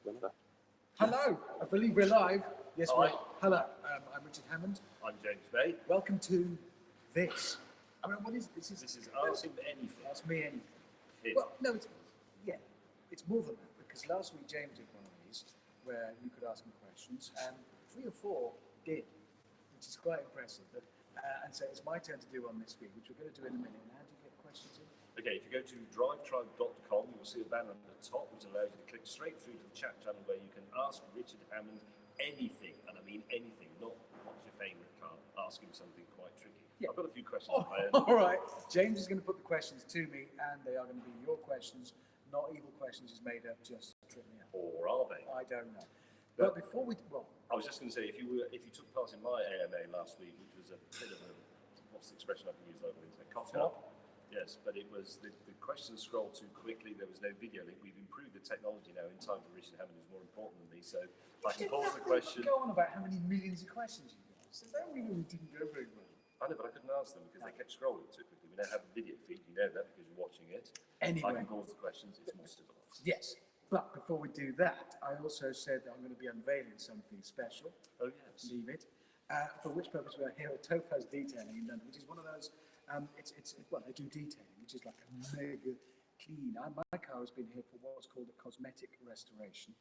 Whenever. Hello, I believe we're live. Yes, Hi. Hello, I'm Richard Hammond. I'm James Bay. Welcome to this. I mean, what is this? This is Ask Him Anything. Ask me anything. Him. Well, no, it's more than that, because last week James did one of these where you could ask him questions, and 3 or 4 did, which is quite impressive. And so it's my turn to do one this week, which we're going to do in a minute. And how do you get questions in? Okay, if you go to drivetribe.com, you will see a banner at the top which allows you to click straight through to the chat channel where you can ask Richard Hammond anything, and I mean anything, not what's your favourite car, ask him something quite tricky. Yeah. I've got a few questions of my own. All right, James is going to put the questions to me, and they are going to be your questions, not evil questions he's made up just to trip me up. Or are they? I don't know. But before we, I was just going to say, if you took part in my AMA last week, which was a bit of a, what's the expression I can use over the internet? Cough up. Yes, but it was, the questions scrolled too quickly, there was no video link. We've improved the technology now in time for Richard Hammond, who's more important than me, so I can pause the question. Go on about how many millions of questions you got. So that really didn't go very well. I know, but I couldn't answer them because they kept scrolling too quickly. We now have a video feed, you know that because you're watching it. Anyway. I can pause the questions, it's more civilised. Yes, but before we do that, I also said that I'm going to be unveiling something special. Oh, yes. Leave it. For which purpose we are here at Topaz Detailing in London, which is one of those, they do detailing, which is like a mega clean. My car has been here for what's called a cosmetic restoration.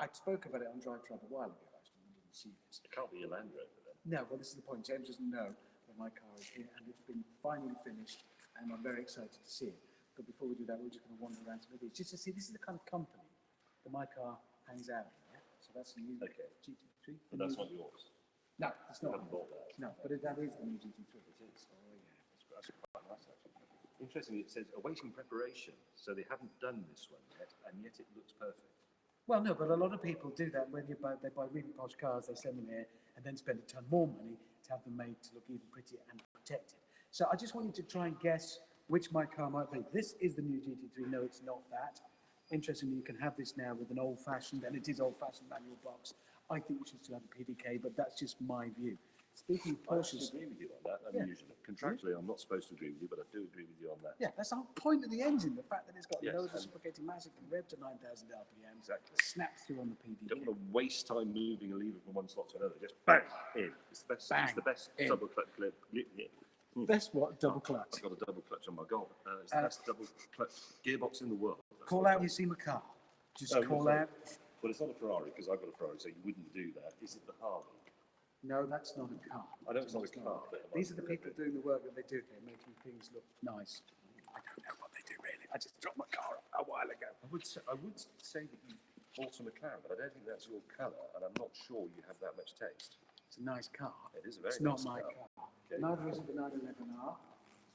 I spoke about it on Drivetribe a while ago, actually, you didn't see this. It can't be a Land Rover then. No, well, this is the point. James doesn't know that my car is here, and it's been finally finished, and I'm very excited to see it. But before we do that, we're just going to wander around some of these, just to see this is the kind of company that my car hangs out in. Yeah? So that's the new GT3. But that's not yours. No, it's not. You haven't bought that. No, but that is the new GT3. It is. Oh, yeah. That's quite nice, actually. Interestingly, it says awaiting preparation, so they haven't done this one yet, and yet it looks perfect. Well, no, but a lot of people do that when they buy really posh cars, they send them here and then spend a ton more money to have them made to look even prettier and protected. So I just want you to try and guess which my car might be. This is the new GT3. No, it's not that. Interestingly, you can have this now with an old-fashioned, and it is old-fashioned manual box. I think we should still have a PDK, but that's just my view. Speaking of Porsches... I agree with you on that, unusually. Contractually, I'm not supposed to agree with you, but I do agree with you on that. Yeah, that's the whole point of the engine, the fact that it's got no reciprocating mass, it can rev to 9,000 RPM, exactly. Snaps through on the PDK. You don't want to waste time moving a lever from one slot to another, just bang, in. It's the best, bang, it's the best double clutch clip. Best what? Double clutch? I've got a double clutch on my Golf. It's the best double clutch gearbox in the world. Call out when you see my car. Just call out. Well, it's not a Ferrari, because I've got a Ferrari, so you wouldn't do that. Is it the Harley? No, that's not a car. I know it's not a car. These are the people doing the work that they do here, making things look nice. I don't know what they do, really. I just dropped my car off a while ago. I would say that you bought a McLaren, but I don't think that's your colour, and I'm not sure you have that much taste. It's a nice car. It is a very nice car. It's nice not my car. Okay. Neither is it the 911R.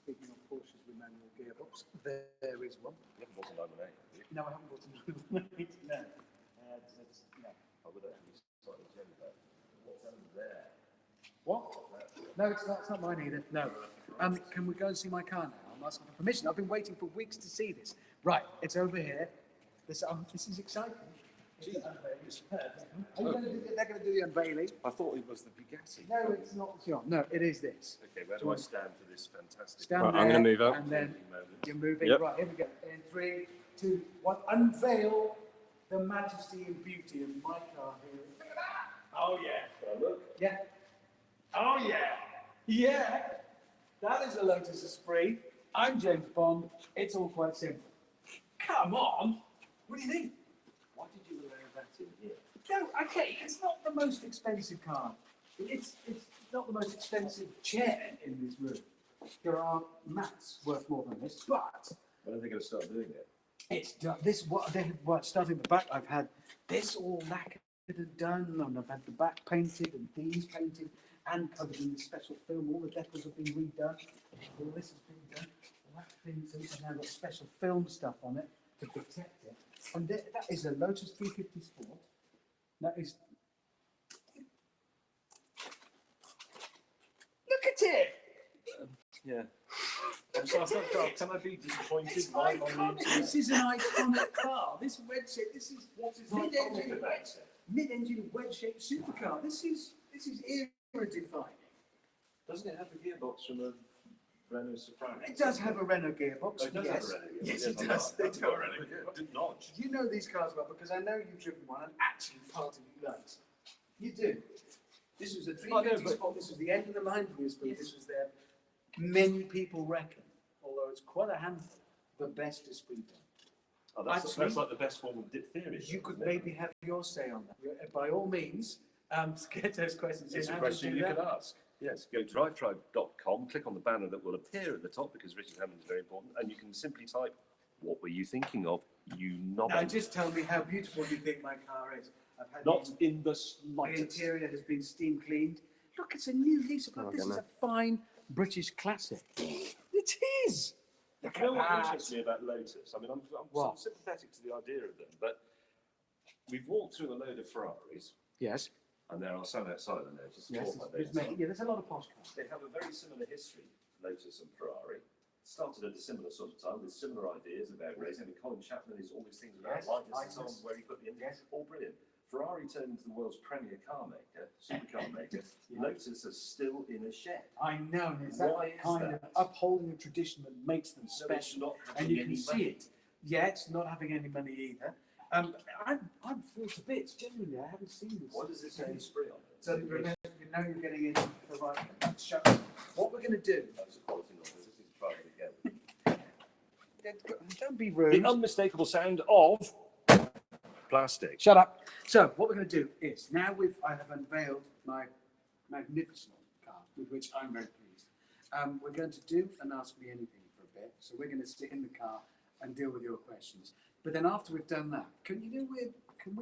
Speaking of Porsches with manual gearbox, there is one. You haven't bought a 918, have you? No, I haven't bought a 918, no. No. I would actually slightly tell you that. What's under there? What? No, it's not mine either. No. Can we go and see my car now? I'm asking for permission. I've been waiting for weeks to see this. Right, it's over here. This is exciting. They're going to do the unveiling. I thought it was the Bugatti. No, it's not. No, it is this. Okay, where do I stand for this fantastic? Stand right, there, I'm going to move up. And then you're moving. Yep. Right, here we go. In 3, 2, 1. Unveil the majesty and beauty of my car here. Look at that. Oh, yeah. Can I look? Yeah. Oh, yeah. Yeah. That is a Lotus Esprit. I'm James Bond. It's all quite simple. Come on. What do you think? Why did you allow that in here? No, okay, it's not the most expensive car. It's not the most expensive chair in this room. There are mats worth more than this, but When are they going to start doing it? it's done. Starting the back, I've had this all lacquered and done, and I've had the back painted and these painted and covered in this special film. All the decals have been redone. All this has been done. All that's been, so this has now got special film stuff on it to protect it. And that is a Lotus 350 Sport. That is. Look at it! Yeah. Can I be disappointed? It's iconic. This is an iconic car. This wedge shape. This is mid-engine wedge-shaped supercar. This is era-defining. Doesn't it have the gearbox from a Renault Safari. It does have a Renault gearbox. Oh, it does yes. have a Renault gearbox. Yes, it does. They do have a Renault gearbox. Did not. You know these cars well because I know you've driven one and actually part of you loves. You do. This was a 350 Sport. This was the end of the line for this, but this was their, many people reckon, although it's quite a handful, the best Esprit. Oh, that's like the best form of diphtheria. You could maybe have your say on that. By all means, get those questions. It's a question you can ask. Yes, go to drivetribe.com, click on the banner that will appear at the top because Richard Hammond is very important, and you can simply type, "What were you thinking of, you knob?" Now, just tell me how beautiful you think my car is. I've had Not in the slightest. The interior has been steam cleaned. Look, it's a new lease of life. This is a fine British classic. It is. Look You know at what that. interests me about Lotus? I mean, I'm What? sympathetic to the idea of them, but we've walked through a load of Ferraris, Yes. and there are some outside of there. Yes. There's a lot of posh cars. They have a very similar history, Lotus and Ferrari. Started at a similar sort of time with similar ideas about racing. I mean, Colin Chapman is all these things about Yes, lightness and lightness. so on, where he put the engine. Yes. All brilliant. Ferrari turned into the world's premier car maker, supercar maker. Yeah. Lotus are still in a shed. I know. It's that Why is kind that? of upholding a tradition that makes them So it's special. not And having you can any see money. it. Yet, not having any money either. I'm thrilled to bits. Genuinely, I haven't seen this. What does it say Esprit on it? So remember, you know you're getting into the right show. What we're going to do? That's a quality noise. This is trying it again. Don't be The rude. unmistakable sound of plastic. Shut up. So what we're going to do is now I have unveiled my magnificent car, with which I'm very pleased. We're going to do and ask me anything for a bit. So we're going to sit in the car and deal with your questions. But then after we've done that, can we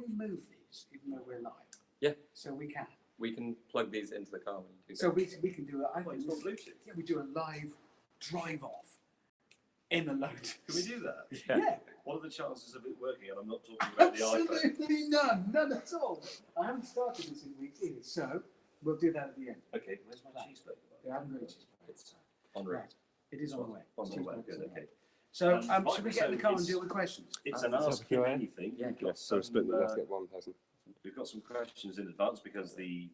move these even though we're live? Yeah. So we can. We can plug these into the car when you do So that. we can do Oh, it's not Bluetooth. Yeah, we do a live drive off in the Lotus. Can we do that? Yeah. What are the chances of it working? And I'm not talking about the iPhone. Absolutely none at all. I haven't started this in weeks either, so we'll do that at the end. Okay, where's my cheeseburger? Yeah, I haven't got cheese. It's en route. Right. It is on the way. On the way, Cheeseburger's good, on the okay. way. So, Right, should we get in the so car and it's- deal with questions? It's an That's ask up him to you, anything. Yeah, We've got So split some, let's get one person. we've got some questions in advance because the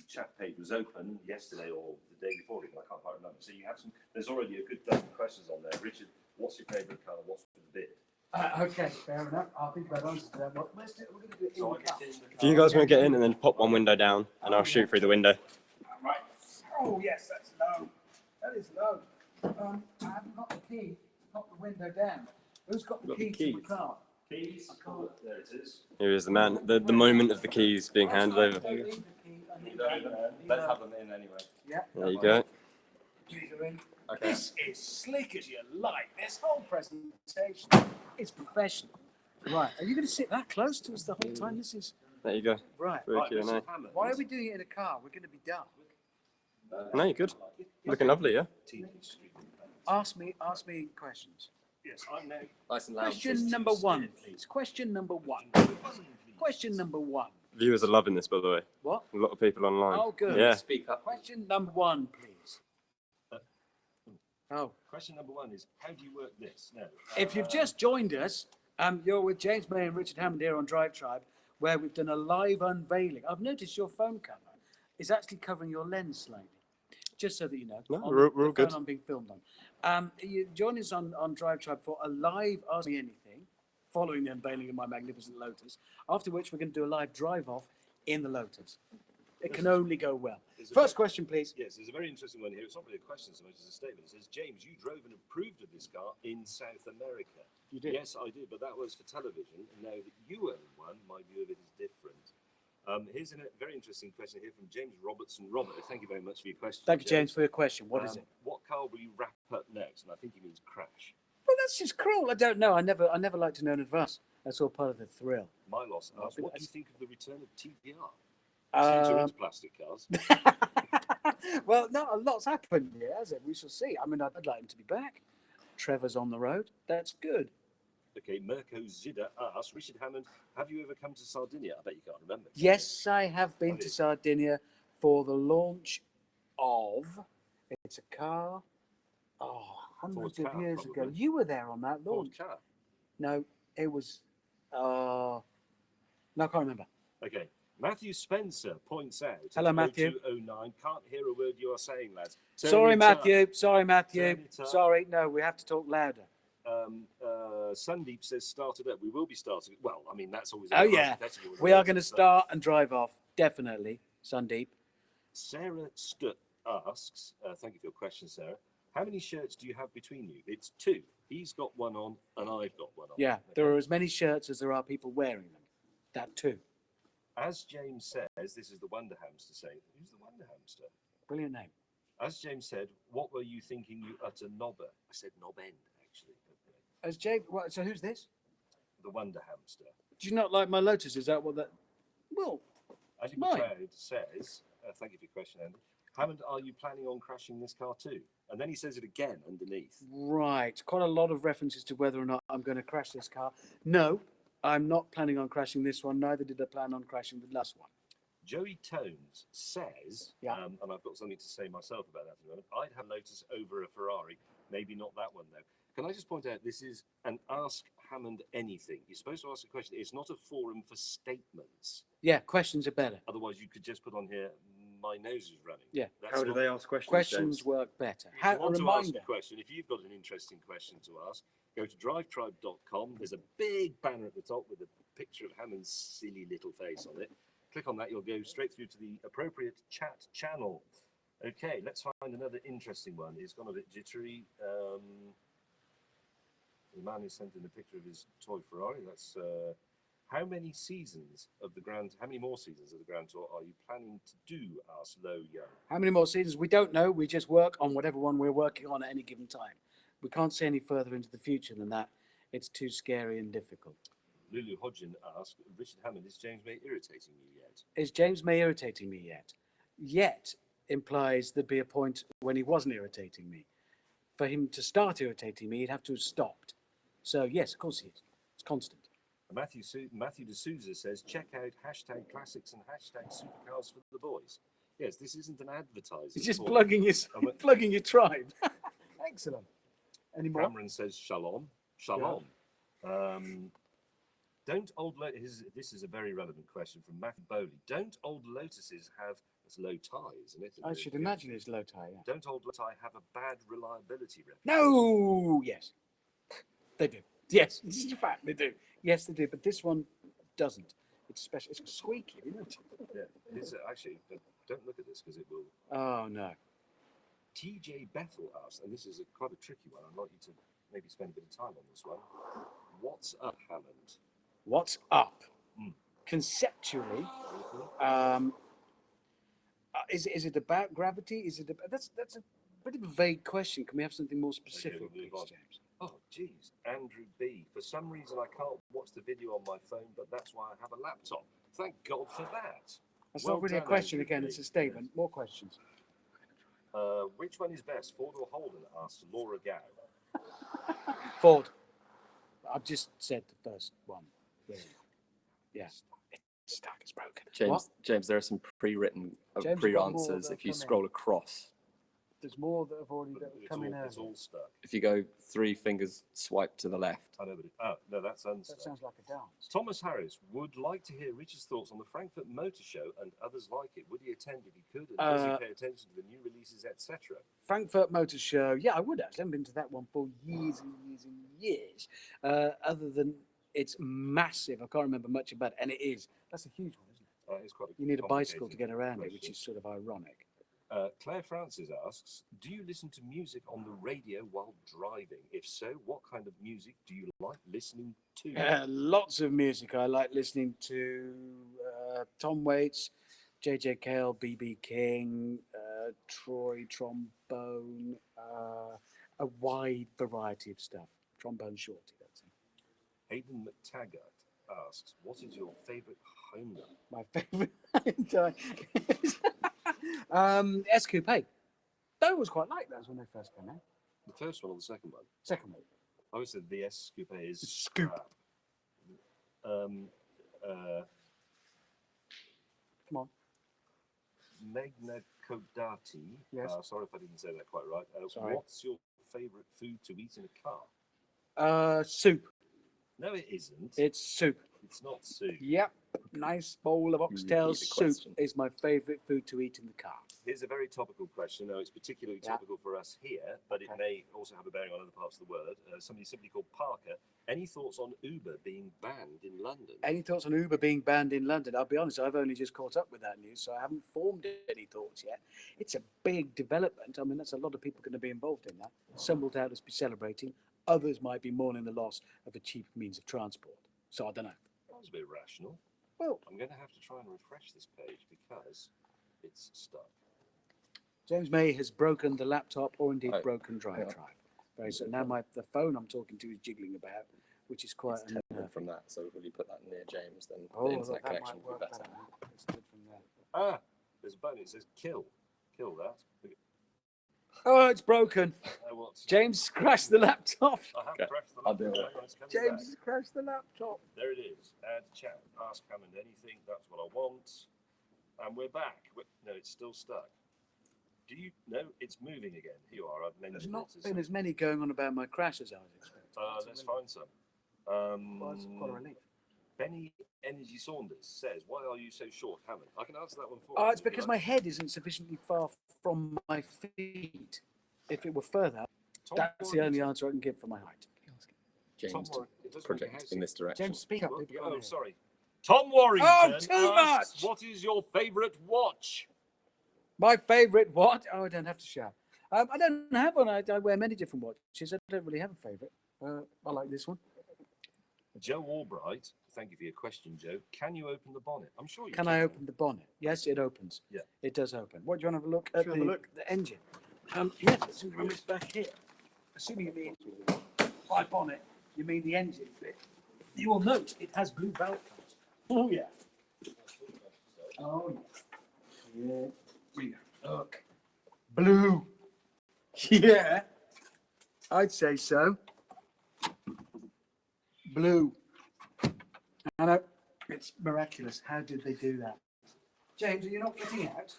chat page was open yesterday or the day before, I can't quite remember. So you have some, there's already a good dozen questions on there. Richard, what's your favourite car? What's for the bid? Okay, fair enough. I'll think about answers to that. Well, let's do it. We're going to do it in So the I car. get in the car. If you guys want to get in and then pop one window down, and I'll shoot through the window. Right. Oh, yes, that's low. That is low. I haven't got the key to pop the window down. Who's got the Got the key to key. the car? Keys. I can't. There it is. Here is the man. The moment of the keys being handed over. I don't need the key. I need You don't that. Let's have them in anyway. Yeah. There you go. Keys are in. Okay. This is slick as you like. This whole presentation is professional. Right. Are you going to sit that close to us the whole time? This is There you go. right. For a Q&A. Mr. Hammond. Why are we doing it in a car? We're going to be dark. No, you're good. Looking lovely, yeah? Ask me questions. Yes, I'm now. Nice and loud. Question number one, please. Question number one. Question number one. Viewers are loving this, by the way. What? A lot of people online. Oh, good. Yeah. Speak up. Question number one, please. Oh, Question number one is, how do you work this? No. if you've just joined us, you're with James May and Richard Hammond here on Drivetribe, where we've done a live unveiling. I've noticed your phone cover is actually covering your lens slightly, just so that you know. No, on we're the all phone good. I'm being filmed on. You join us on Drivetribe for a live Ask Me Anything, following the unveiling of my magnificent Lotus, after which we're going to do a live drive-off in the Lotus. It can only go well. First question, please. Yes, there's a very interesting one here. It's not really a question so much as a statement. It says, James, you drove and approved of this car in South America. You did? Yes, I did, but that was for television. And now that you own one, my view of it is different. Here's a very interesting question here from James Robertson. Robert, thank you very much for your question. Thank you, James, for your question. What is it? What car will you wrap up next? And I think he means crash. Well, that's just cruel. I don't know. I never like to know in advance. That's all part of the thrill. Milos asks, think what do you that's- think of the return of TPR? Since you're into plastic cars. Well, no, a lot's happened here, has it? We shall see. I mean, I'd like him to be back. Trevor's on the road. That's good. Okay, Mirko Zida asks, Richard Hammond, have you ever come to Sardinia? I bet you can't remember. Yes, I have been to Sardinia for the launch of. It's a car. Oh, hundreds Ford of car, years probably. ago. You were there on that Ford launch. car. No, it was. No, I can't remember. Okay, Matthew Spencer points out. Hello, Matthew. 0209. Can't hear a word you are saying, lads. Sorry, Matthew. Sorry, Turn Matthew. it up. Sorry. No, we have to talk louder. Sandeep says started up. We will be starting. Well, I mean, that's always. Oh, yeah. We are going to start and drive off. Definitely, Sandeep. Sarah Stutt asks, thank you for your question, Sarah. How many shirts do you have between you? It's 2. He's got one on and I've got one on. Yeah, there are as many shirts as there are people wearing them. That too. As James says, this is the Wonder Hamster saying. Who's the Wonder Hamster? Brilliant name. As James said, what were you thinking, you utter knobber? I said knob end, actually. As James, so who's this? The Wonder Hamster. Do you not like my Lotus? Is that what that? Well, Andy mine. McLeod says, thank you for your question, Andy. Hammond, are you planning on crashing this car too? And then he says it again underneath. Right. Quite a lot of references to whether or not I'm going to crash this car. No, I'm not planning on crashing this one. Neither did I plan on crashing the last one. Joey Tones says, and I've got something to say myself about that in a moment, I'd have Lotus over a Ferrari. Maybe not that one, though. Can I just point out, this is an Ask Hammond Anything. You're supposed to ask a question. It's not a forum for statements. Yeah, questions are better. Otherwise, you could just put on here, my nose is running. Yeah. That's How do they ask questions? Questions James? work better. If you want a to reminder. ask a question, if you've got an interesting question to ask, go to drivetribe.com. There's a big banner at the top with a picture of Hammond's silly little face on it. Click on that, you'll go straight through to the appropriate chat channel. Okay, let's find another interesting one. It's gone a bit jittery. The man who sent in a picture of his toy Ferrari. That's how many seasons of the Grand? How many more seasons of the Grand Tour are you planning to do? Asked Lo Young. How many more seasons? We don't know. We just work on whatever one we're working on at any given time. We can't see any further into the future than that. It's too scary and difficult. Lulu Hodgin asked, Richard Hammond, is James May irritating you yet? Is James May irritating me yet? Yet implies there'd be a point when he wasn't irritating me. For him to start irritating me, he'd have to have stopped. So yes, of course he is. It's constant. Matthew D'Souza says, check out hashtag classics and hashtag supercars for the boys. Yes, this isn't an advertising. He's just plugging your tribe. Excellent. Any more? Cameron says, shalom. Shalom. Yeah. Don't old Lotuses, this is a very relevant question from Matthew Bowley. Don't old Lotuses have, it's low tie, isn't it? I should imagine it's low tie, yeah. Don't old Lotus have a bad reliability record? No! Yes. They do. Yes, this is a fact, they do. Yes, they do, but this one doesn't. It's special. It's squeaky, isn't it? Yeah, it's actually, don't look at this because it will. Oh, no. TJ Bethel asks, and this is quite a tricky one. I'd like you to maybe spend a bit of time on this one. What's up, Hammond? What's up? Conceptually, is it about gravity? Is it about, that's a bit of a vague question. Can we have something more specific, okay, please, James? Oh, geez. Andrew B. For some reason, I can't watch the video on my phone, but that's why I have a laptop. Thank God for that. That's Well not really a done, question, Andrew again. B. It's a statement. More questions. Which one is best, Ford or Holden? Asked Laura Gow. Ford. I've just said the first one. Yeah. It's stuck. It's broken. James, there are some pre-written James, pre-answers. If you scroll across, there's more that have already come in. It's all stuck. if you go 3 fingers swipe to the left. I know, but no, that's unstuck. That sounds like a dance. Thomas Harris would like to hear Richard's thoughts on the Frankfurt Motor Show and others like it. Would he attend if he could? And does he pay attention to the new releases, etc.? Frankfurt Motor Show. Yeah, I would actually. I haven't been to that one for years and years and years. Other than it's massive. I can't remember much about it. And it is. That's a huge one, isn't it? It's quite You need a bicycle to get around it, which is sort of ironic. Claire Francis asks, do you listen to music on the radio while driving? If so, what kind of music do you like listening to? Lots of music. I like listening to Tom Waits, J.J. Cale, B.B. King, Troy Trombone, a wide variety of stuff. Trombone Shorty, that's it. Hayden McTaggart asks, what is your favourite Hyundai? My favourite Hyundai is S Coupe. I always quite like those when they first came out. The first one or the second one? Second one. I always said the S Coupe is Scoop. Come on. Megna Kodati. Yes. Sorry if I didn't say that quite right. Sorry. What's your favourite food to eat in a car? Soup. No, it isn't. It's soup. It's not soup. Yep. Nice bowl of oxtail repeat the soup question? is my favourite food to eat in the car. Here's a very topical question. No, it's particularly Yeah. topical for us here, but it may also have a bearing on other parts of the world. Somebody simply called Parker. Any thoughts on Uber being banned in London? Any thoughts on Uber being banned in London? I'll be honest, I've only just caught up with that news, so I haven't formed any thoughts yet. It's a big development. I mean, that's a lot of people going to be involved in that. Some will doubtless be celebrating. Others might be mourning the loss of a cheap means of transport. So I don't know. That was a bit rational. Well, I'm going to have to try and refresh this page because it's stuck. James May has broken the laptop or indeed Oh, broken Drivetribe. Very so now the phone I'm talking to is jiggling about, which is quite It's unnerving. from that. So if you put that near James, then Oh, the internet that connection might will work be better. better. It's good from there. Ah, there's a button. It says kill. Kill that. Oh, it's broken. What's... James crashed the laptop. I have Okay, pressed the I'll do laptop. it. Hang on, it's coming James back. has crashed the laptop. There it is. Add chat. Ask Hammond anything. That's what I want. And we're back. No, it's still stuck. Do you? No, it's moving again. Here you are. I've mentioned There's not it. been as many going on about my crash as I was expecting. Let's find some. Well, it's quite a relief. Benny Energy Saunders says, "Why are you so short, Hammond?" I can answer that one for Oh, you. it's because my head isn't sufficiently far from my feet. If it were further, Tom that's the only answer I can give for my height. James to it does project make a in this direction. James, speak up. Well, people oh, can't hear. sorry. Tom Warrington Oh, too asks, much! "What is your favourite watch?" My favourite what? Oh, I don't have to shout. I don't have one. I wear many different watches. I don't really have a favourite. I like this one. Joe Albright, thank you for your question, Joe. Can you open the bonnet? I'm sure you can. Can I open the bonnet? Yes, it opens. Yeah. It does open. What do you want to have a look at? Should we have a look? The engine. Yes, it's back here. Assuming you mean by bonnet, you mean the engine bit. You will note it has blue valve covers. Oh yeah. Oh yeah. Yeah. We go. Look. Blue. Yeah. I'd say so. Blue. I know. It's miraculous. How did they do that? James, are you not getting out?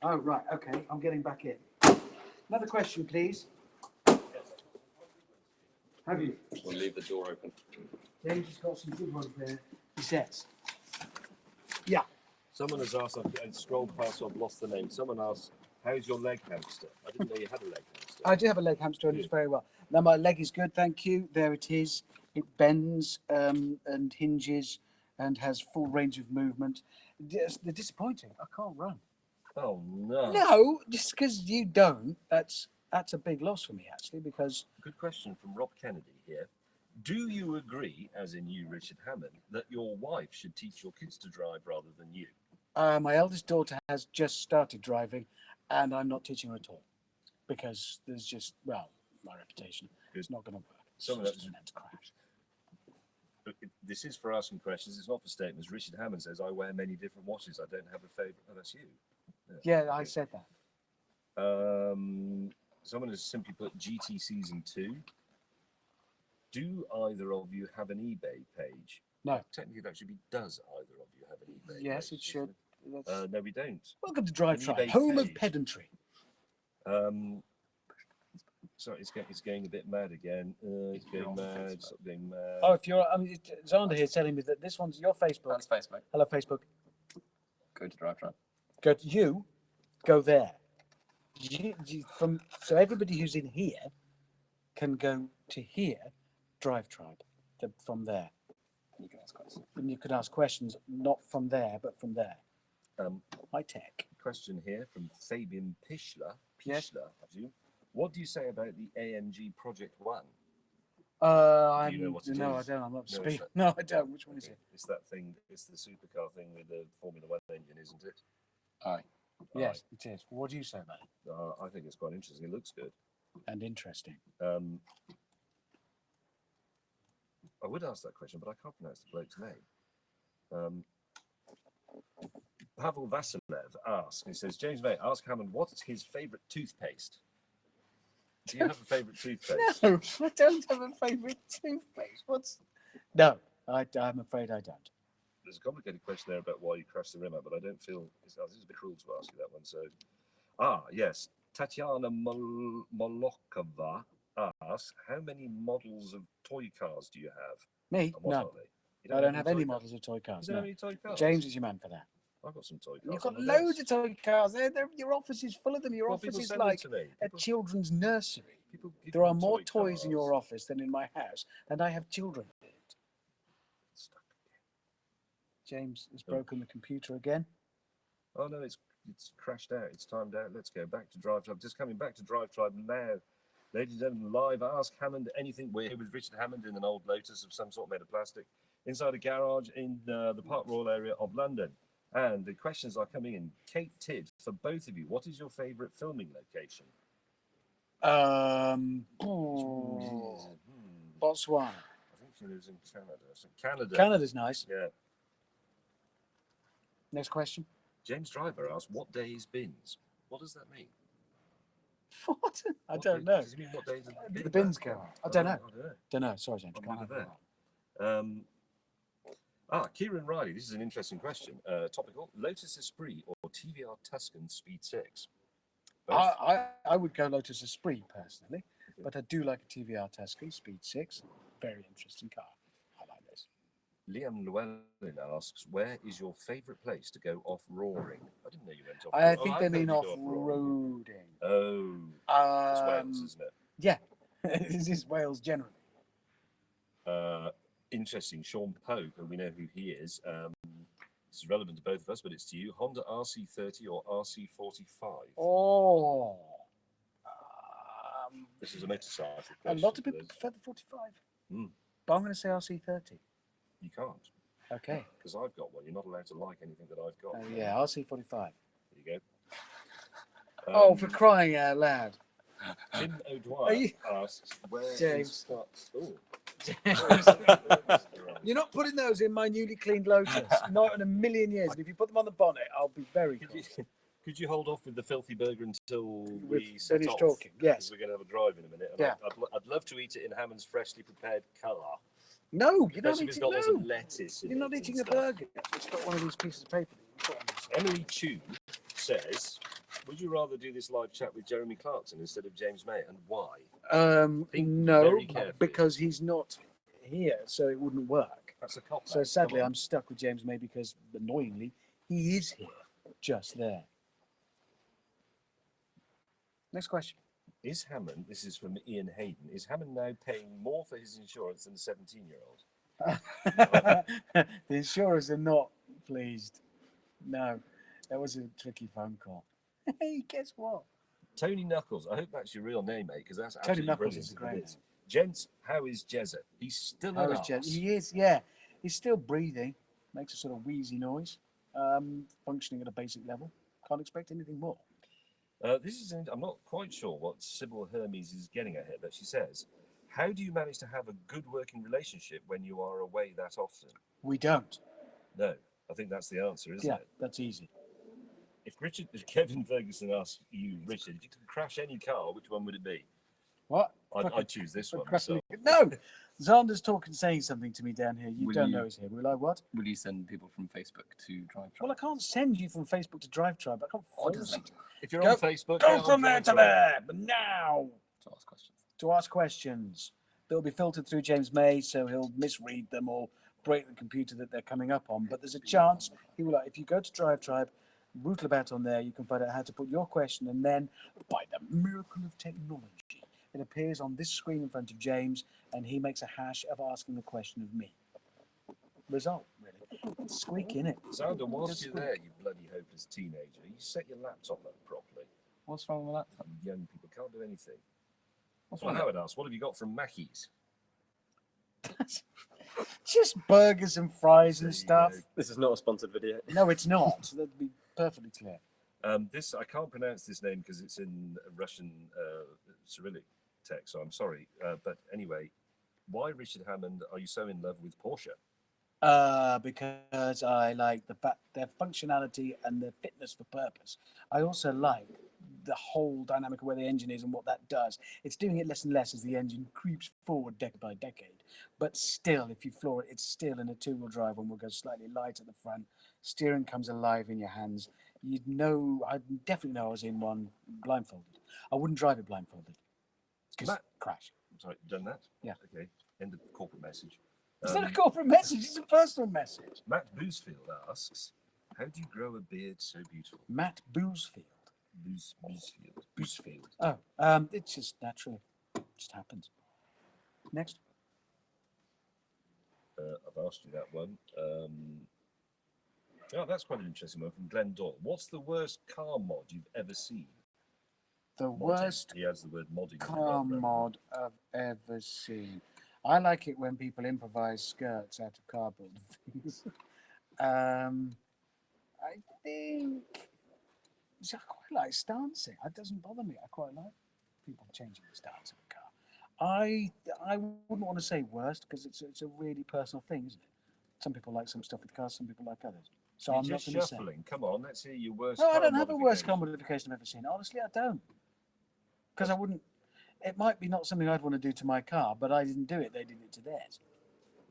Oh, right. Okay. I'm getting back in. Another question, please. Have you? We'll leave the door open. James has got some good ones there. He says. Yeah. Someone has asked, I've scrolled past, I've lost the name. Someone asked, "How's your leg hamster?" I didn't know you had a leg hamster. I do have a leg hamster and it's very well. Now my leg is good, thank you. There it is. It bends and hinges and has full range of movement. They're disappointing. I can't run. Oh, no. No, just because you don't, that's a big loss for me actually because Good question from Rob Kennedy here. Do you agree, as in you, Richard Hammond, that your wife should teach your kids to drive rather than you? my eldest daughter has just started driving and I'm not teaching her at all because there's just, well, my reputation is not going to work. Some of She's that's- going to crash. This is for asking questions, it's not for statements. Richard Hammond says, "I wear many different watches. I don't have a favourite." Oh, that's you. Yeah, I said that. Someone has simply put GT Season 2. Do either of you have an eBay page? No. Technically, that should be, does either of you have an eBay Yes, page? it should. No, we don't. Welcome to Drivetribe, eBay home of page. pedantry. Sorry, it's going a bit mad again. It's going mad. Stop going mad. Oh, if you're, Xander here is telling me that this one's your Facebook. That's Facebook. Hello, Facebook. Go to Drivetribe. Go to you, go there. So everybody who's in here can go to here, Drivetribe, from there. You can ask questions. And you could ask questions not from there, but from there. High tech. Question here from Fabian Pichler. Yes. Have you? What do you say about the AMG Project One? Do you know what it no, is? I don't. I'm not No, speaking. it's No, I don't. Which one is it? It's that thing. It's the supercar thing with the Formula One engine, isn't it? Aye. Yes, it is. What do you say about it? I think it's quite interesting. It looks good. And interesting. I would ask that question, but I can't pronounce the bloke's name. Pavel Vasilev asks, he says, "James May, ask Hammond what's his favourite toothpaste." Do you have a favourite toothpaste? No, I don't have a favourite toothpaste. No, I'm afraid I don't. There's a complicated question there about why you crashed the rim out, but I don't feel it's a bit cruel to ask you that one. So, yes, Tatiana Molokova asks, how many models of toy cars do you have? Me? And what No. are they? You I don't have toy any cars? models of toy cars. You don't No. have any toy cars? James is your man for that. I've got some toy cars. You've got on my loads desk. of toy cars. Your office is full of them. Your Well, office people is send them like to me. a People- children's nursery. People give There me are more toy toys in your cars. office than in my house, and I have children in it. Stuck again. James has Oh. broken the computer again. Oh no, it's crashed out. It's timed out. Let's go back to Drivetribe. Just coming back to Drivetribe now. Ladies and gentlemen, live. Ask Hammond anything. We're here with Richard Hammond in an old Lotus of some sort made of plastic inside a garage in the Park Royal area of London. And the questions are coming in. Kate Tidd, for both of you, what is your favourite filming location? Botswana. I think she lives in Canada. So Canada. Canada's nice. Yeah. Next question. James Driver asks, what day is bins? What does that mean? What? I What don't day- know. Does it mean what day The bins go on. I don't know. I don't know. Don't know. Sorry, James. I've Can't never answer been. that. Kieran Riley, this is an interesting question. Topical, Lotus Esprit or TVR Tuscan Speed 6? Both? I would go Lotus Esprit personally, but I do like a TVR Tuscan Speed 6. Very interesting car. I like this. Liam Llewellyn asks, where is your favourite place to go off-roaring? I didn't know you went off. I think they heard mean you go off-roading. Oh, it's Wales, isn't it? Yeah, this is Wales generally. Interesting. Sean Pope, and we know who he is. This is relevant to both of us, but it's to you. Honda RC30 or RC45? Oh. This is a motorcycle A question. lot of people prefer the 45. Mm. But I'm going to say RC30. You can't, Okay. because I've got one. You're not allowed to like anything that I've got. Oh, yeah, RC45. There you go. Oh, for crying out loud. Tim Are O'Dwyer you- asks, where James. Oh. You're not putting those in my newly cleaned Lotus. Not in a million years. And if you put them on the bonnet, I'll be very cross. Could you hold off with the filthy burger until we We've set finished off? talking, yes. Because we're going to have a drive in a minute. And Yeah. I'd love to eat it in Hammond's freshly prepared colour. No, you're not Especially if it's eating. got lots of No, lettuce in you're it not and eating a stuff. burger. It's got one of these pieces of paper. That you put on this. Emily Chu says, would you rather do this live chat with Jeremy Clarkson instead of James May, and why? Think No, very carefully. because he's not here, so it wouldn't work. That's a cop. So sadly, I'm stuck with James May because, annoyingly, he is here, just there. Next question. Is Hammond, this is from Ian Hayden, is Hammond now paying more for his insurance than a 17-year-old? The insurers are not pleased. No, that was a tricky phone call. Hey, guess what? Tony Knuckles, I hope that's your real name, mate, because that's Tony absolutely Knuckles brilliant. is if great. it is. Gents, how is Jezza? He's still How an is arse. Jen? He is, yeah. He's still breathing. Makes a sort of wheezy noise. Functioning at a basic level. Can't expect anything more. I'm not quite sure what Sybil Hermes is getting at here, but she says, how do you manage to have a good working relationship when you are away that often? We don't. No, I think that's the answer, isn't Yeah, it? that's easy. If Kevin Ferguson asks you, Richard, if you could crash any car, which one would it be? What? I'd choose this one. Crashing myself. it. No! Xander's saying something to me down here. You Will don't you- know he's here. Will I what? Will you send people from Facebook to Drivetribe? Well, I can't send you from Facebook to Drivetribe. I can't What does force that you. do? If you're Go- on Facebook, Go get on from there to Drivetribe. there, but now To ask questions. to ask questions. They'll be filtered through James May, so he'll misread them or break the computer that they're coming up on. But there's a chance he will. If you go to Drivetribe, rootle about on there, you can find out how to put your question, and then by the miracle of technology, it appears on this screen in front of James, and he makes a hash of asking the question of me. Result, really. It's squeak, innit? Xander, whilst Just you're there, you bloody hopeless teenager, you set your laptop up properly. What's wrong with that? Young people can't do anything. What's Well, wrong with Howard asks, what have you got from Mackey's? Just burgers and fries There and you stuff. go. This is not a sponsored video. No, it's not. That'd be perfectly clear. This I can't pronounce this name because it's in Russian Cyrillic text, so I'm sorry. But anyway, why, Richard Hammond, are you so in love with Porsche? Because I like their functionality and their fitness for purpose. I also like the whole dynamic of where the engine is and what that does. It's doing it less and less as the engine creeps forward decade by decade. But still, if you floor it, it's still in a two-wheel drive and will go slightly light at the front. Steering comes alive in your hands. You'd know, I definitely know I was in one blindfolded. I wouldn't drive it blindfolded. Because Matt- crash. Sorry, done that? Yeah. Okay. End of corporate message. It's not a corporate message, it's a personal message. Matt Boosfield asks, how do you grow a beard so beautiful? Matt Boosfield. Boosfield. Oh, it's just naturally. It just happens. Next. I've asked you that one. Yeah, that's quite an interesting one from Glenn Doyle. What's the worst car mod you've ever seen? The Modding. worst He has the word modding. car mod I've ever seen. I like it when people improvise skirts out of cardboard things. I think I quite like stancing. It doesn't bother me. I quite like people changing the stance of a car. I wouldn't want to say worst because it's a really personal thing, isn't it? Some people like some stuff with cars, some people like others. So You're I'm not just going to say. shuffling. Come on, let's hear your worst. No, I car don't have a worst car modification. modification I've ever seen. Honestly, I don't. Because I wouldn't. It might be not something I'd want to do to my car, but I didn't do it. They did it to theirs.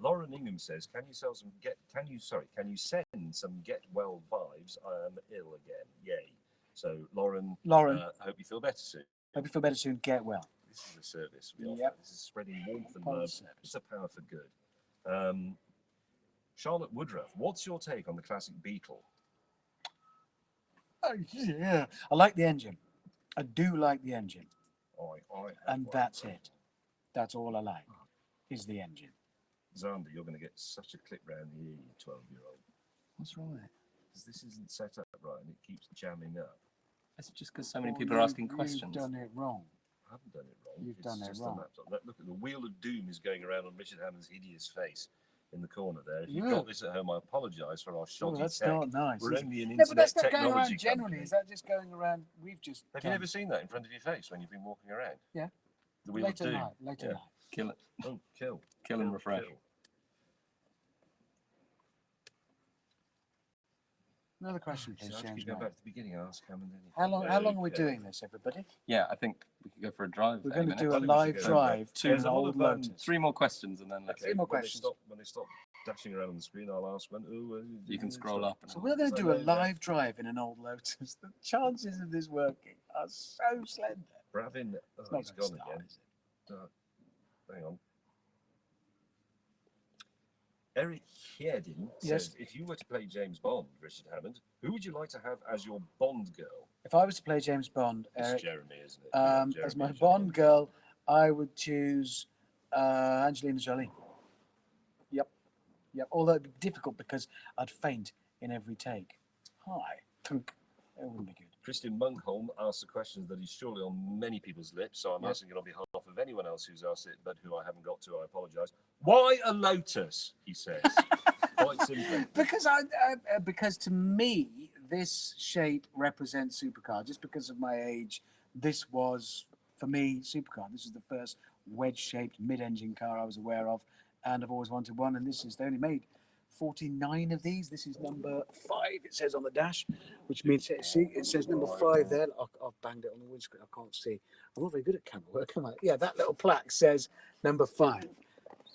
Lauren Ingham says, "Can you sell some Can you send some get well vibes? I am ill again. Yay!" So Lauren, I hope you feel better soon. Hope you feel better soon. Get well. This is a service we offer. Yep. This is spreading warmth and Part of love. service. It's a power for good. Charlotte Woodruff, what's your take on the classic Beetle? Oh, yeah. I like the engine. I do like the engine. And that's it. That's all I like, is the engine. Xander, you're going to get such a clip round the ear, you 12-year-old. What's wrong with it? Because this isn't set up right and it keeps jamming up. It's just because so many people are asking questions. You've done it wrong. I haven't done it wrong. You've It's done it just wrong. A laptop. Look at the wheel of doom is going around on Richard Hammond's hideous face in the corner there. If you've Yeah. got this at home, I apologise for our Oh, shoddy that's tech. not nice. We're is it? only an No, but that's internet not going around technology generally. company. Is that just going around? We've just. Have you never seen that in front of your face when you've been walking around? Yeah. The wheel Later of doom. night. Later Yeah. night. Kill it. Oh, kill. Kill and refresh. Kill. Another question, please, So I have to James. keep going Knight. back to the beginning and ask Hammond anything. How long are we Okay. doing this, everybody? Yeah, I think we could go for a drive. We're any going to minute. do a I think we should live go drive Two. to There's an a lot old of, Lotus. 3 more questions and then let's. Three more when they questions. When they stop dashing around on the screen, I'll ask one. You can scroll up. And So we're going to do a live drive in an old Lotus. The chances of this working are so slender. Bravin, It's not he's going to gone start, again. is it? Hang on. Eric Hiedin Yes. says, if you were to play James Bond, Richard Hammond, who would you like to have as your Bond girl? If I was to play James Bond, It's Eric, Jeremy, isn't it? You love as Jeremy my as your Bond girl, I would choose Angelina Jolie. Yep. Although it'd be difficult because I'd faint in every take. Hi. Thunk. It wouldn't be good. Christian Munkholm asks a question that is surely on many people's lips, so I'm Yes. asking it on behalf of anyone else who's asked it, but who I haven't got to. I apologise. Why a Lotus? He says. Quite simply. Because to me, this shape represents supercar. Just because of my age, this was, for me, supercar. This is the first wedge-shaped mid-engine car I was aware of, and I've always wanted one. And they only made 49 of these. This is number 5. It says on the dash, which means see, it says number 5 there. I've banged it on the windscreen. I can't see. I'm not very good at camera work, am I? Yeah, that little plaque says number 5.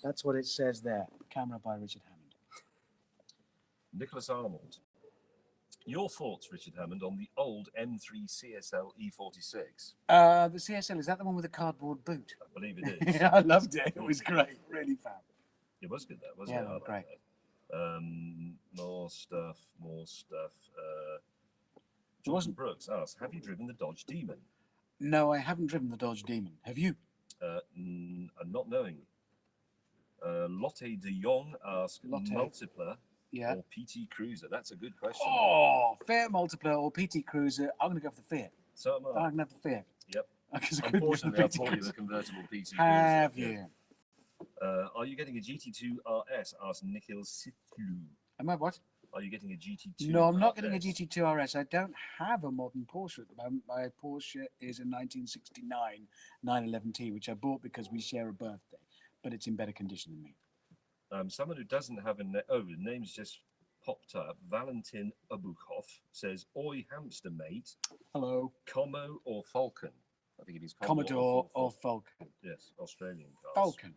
That's what it says there. Camera by Richard Hammond. Nicholas Arnold. Your thoughts, Richard Hammond, on the old M3 CSL E46? The CSL, is that the one with the cardboard boot? I believe it is. Yeah, I loved it. It was great. Really fun. It was good, that, wasn't Yeah, it? I liked great. that. More stuff. It wasn't- Jordan Brooks asks, have you driven the Dodge Demon? No, I haven't driven the Dodge Demon. Have you? I'm not knowing. Lotte de Jong asks, Lotte. Multipler Yeah. or PT Cruiser? That's a good question. Oh, Fiat Multipla or PT Cruiser. I'm going to go for the Fiat. So am I. I'm going to have the Fiat. Yep. Because I couldn't do Unfortunately, I the PT bought you the Cruiser. convertible PT Cruiser. Have Yeah. you? Are you getting a GT2 RS? Asked Nikhil Sitlu. Am I what? Are you getting a GT2 No, I'm not getting a RS? GT2 RS. I don't have a modern Porsche at the moment. My Porsche is a 1969 911T, which I bought because we share a birthday, but it's in better condition than me. Someone who doesn't have a name, the name's just popped up. Valentin Abukov says, Oi, hamster mate, Hello. Como or Falcon? I think it is Commodore or Falcon? Yes, Australian cars. Falcon.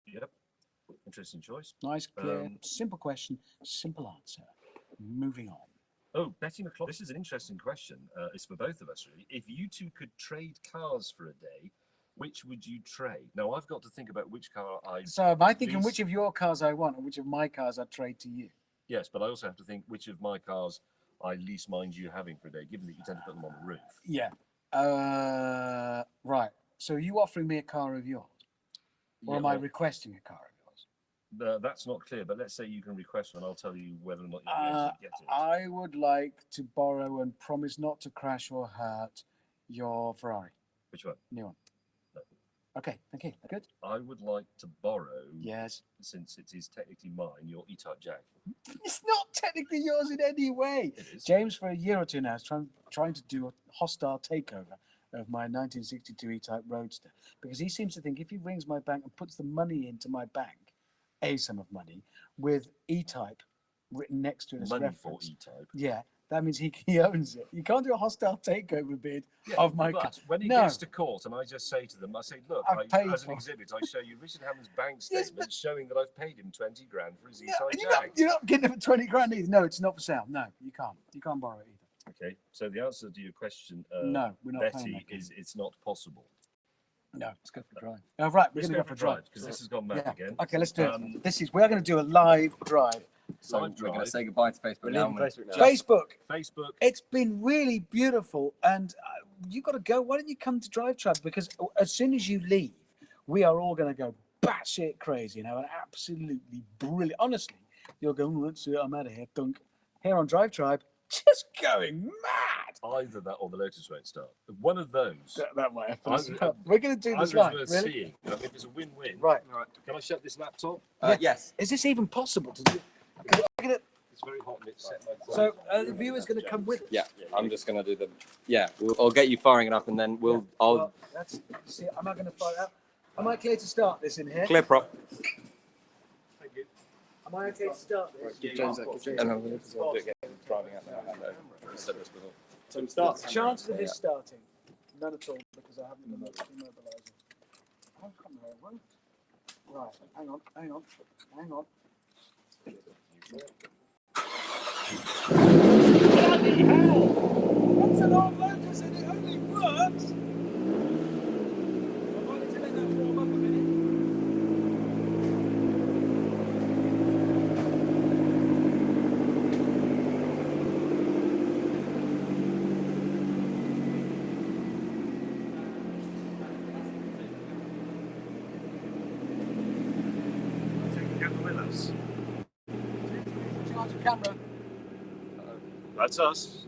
Yep. Interesting choice. Nice, clear, Um, simple question, simple answer. Moving on. Oh, Betty McClough. This is an interesting question. It's for both of us, really. If you two could trade cars for a day, Which would you trade? Now I've got to think about which car I. So am I thinking least- which of your cars I want and which of my cars I'd trade to you? Yes, but I also have to think which of my cars I least mind you having for a day, given that you tend to put them on the roof. Yeah. Right. So are you offering me a car of yours? Or Yeah, am I well, requesting a car of yours? that's not clear, but let's say you can request one. I'll tell you whether or not you're going to get it. I would like to borrow and promise not to crash or hurt your Ferrari. Which one? New one. No. Okay, thank you. Good? I would like to borrow, Yes. since it is technically mine, your E-Type Jag. It's not technically yours in any way. It is. James, for a year or two now, is trying to do a hostile takeover of my 1962 E-Type Roadster because he seems to think if he rings my bank and puts the money into my bank, a sum of money, with E-Type written next to it as Money reference. for E-Type. Yeah, that means he owns it. You can't do a hostile takeover bid of my car. But when he No. gets to court and I just say to them, I say, look, I've paid as an for- exhibit, I show you Richard Hammond's bank Yes, statement showing that I've paid him 20 grand for his No, E-Type you're Jag. not getting it for 20 grand either. No, it's not for sale. No, you can't. You can't borrow it either. Okay, so the answer to your question, No, we're not playing Betty, that game. is it's not possible. No. Let's go for a drive. Oh, right, we're Let's going to go go for a drive. because this has gone mad Yeah. again. Okay, let's do Um, it. We're going to do a live drive. So Live we're going to drive. say goodbye to Facebook We're now. leaving and Facebook now. Facebook. Facebook. It's been really beautiful, and you got to go. Why don't you come to Drivetribe? Because as soon as you leave, we are all going to go batshit crazy and have an absolutely brilliant. Honestly, you'll go, "Oh, let's see, I'm out of here." Dunk. Here on Drivetribe, just going mad. Either that or the Lotus won't start. One of those. That might happen. I'm- We're going to do this Either live. is worth Really? seeing. I think it's a win-win. Right. Can I shut this laptop? Yes. Is this even possible to do? 'Cause we're gonna- It's very hot and it's set my So the viewer's going to come with us. Yeah. I'm just going to do the. Yeah. I'll get you firing it up and then we'll. I'll Well, let's see. Am I going to fire out? Am I clear to start this in here? clear prop. Thank you. Am I okay to start this? And I'm going to driving out now. And I said this before. So we start. Chances of this starting? None at all, because I haven't been immobilising. How come they won't? Right, hang on. Bloody hell! That's an old Lotus and it only works! I wanted to let that warm up a minute. Take the camera with us. Charge the camera. That's us.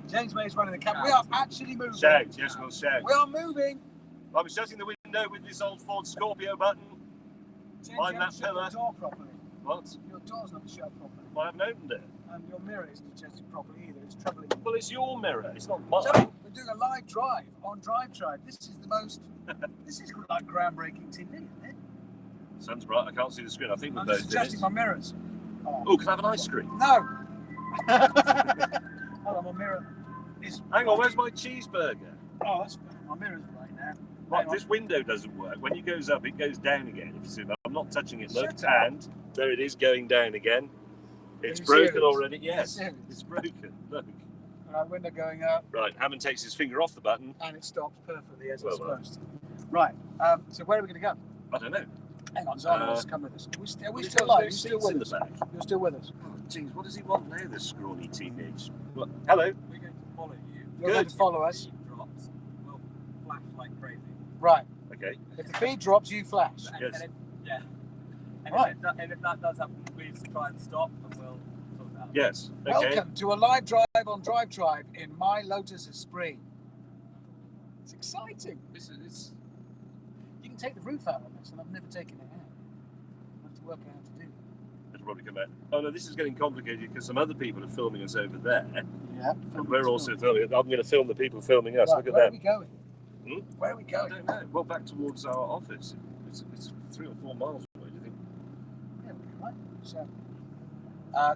James May's running the camera. We are actually moving. Shout. Yes, we'll shout. We are moving. I'm shutting the window with this old Ford Scorpio button. James, Mind you that haven't shut pillar. your door properly. What? Your door's not shut properly. Well, I haven't opened it. And your mirror isn't adjusted properly either. It's troubling. Well, it's your mirror. It's not mine. So, we're doing a live drive on Drivetribe. This is the most. This is like groundbreaking TV, isn't it? Sun's bright. I can't see the screen. I think we're I'm both just in it. adjusting my mirrors. Oh, can I have an ice cream? No. Hold on, my mirror is. Hang on, where's my cheeseburger? Oh, that's my mirror's right now. Right, Hang on. this window doesn't work. When it goes up, it goes down again. If you see that, I'm not touching it. Look, Shut up. and there it is going down again. It's Are you broken serious? already. Yes, serious? it's broken. Look. Window going up, Right, Hammond takes his finger off the button. and it stops perfectly as Well it's done. supposed to. Right. So where are we going to go? I don't know. Hang on, Zara wants to come with us. Are we still Well, still there's live? no You're still seats in with the us? back. You're still with us? Oh, geez, what does he want now, this scrawny teenage? Well, hello. We're going to follow you. You're going Good. to follow us. Drops will flash like crazy. Right. Okay. If the feed drops, you flash. Yes. Right. And if that does happen, please try and stop and we'll sort it out. Yes. Okay. Welcome to a live drive on Drivetribe in my Lotus Esprit. It's exciting. It's You can take the roof out on this, and I've never taken it out. I have to work out how to do that. It'll probably come out. Oh no, this is getting complicated because some other people are filming us over there, Yeah. and we're also filming. I'm going to film the people filming us. Right, Look at where are them. we going? Hmm? Where are we I going? don't know. Well, back towards our office. It's 3 or 4 miles away. Do you think? Yeah, we'll be right. So, I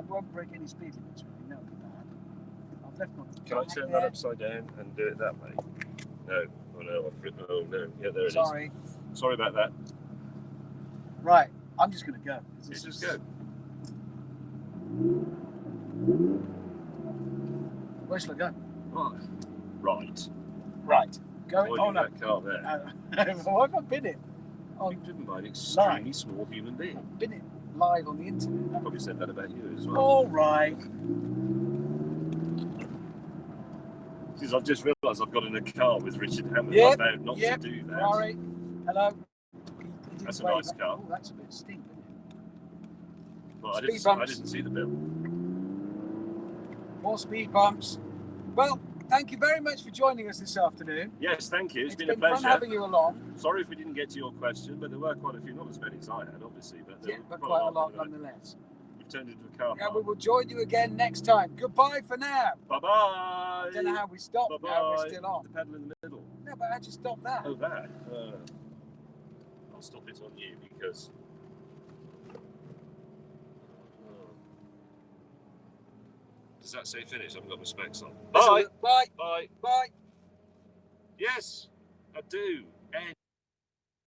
won't break any speed limits. Really. No, bad. I've left my. Can I turn that upside down and do it that way? No. Oh no. I've written. Oh no. Yeah, there it is. Sorry. Sorry about that. Right. I'm just going to go. You just go. Where shall I go? Right. Right. Right. Going avoiding on that car there. Why have I been it? Being driven by an extremely small human being. Been it live on the internet. Probably said that about you as well. All right. Since I've just realised I've got in a car with Richard Hammond. Yep, I vowed not to do that. Rory, hello. That's a nice car. Oh, that's a bit steep, isn't it? Well, I Speed bumps. didn't see the bill. More speed bumps. Well, thank you very much for joining us this afternoon. Yes, thank you. It's been a fun pleasure. having you along. Sorry if we didn't get to your question, but there were quite a few, not as many as I had, obviously, but there were But quite a lot anyway. nonetheless. You've turned into a car Yeah, park. we will join you again next time. Goodbye for now. Bye-bye. I don't know how we stopped. Bye-bye. Now we're still on. The pedal in the middle. No, but how'd you stop that? Oh, that. I'll stop it on you because... Does that say finish? I haven't got my specs on. Bye. Bye. Bye. Bye. Yes, I do.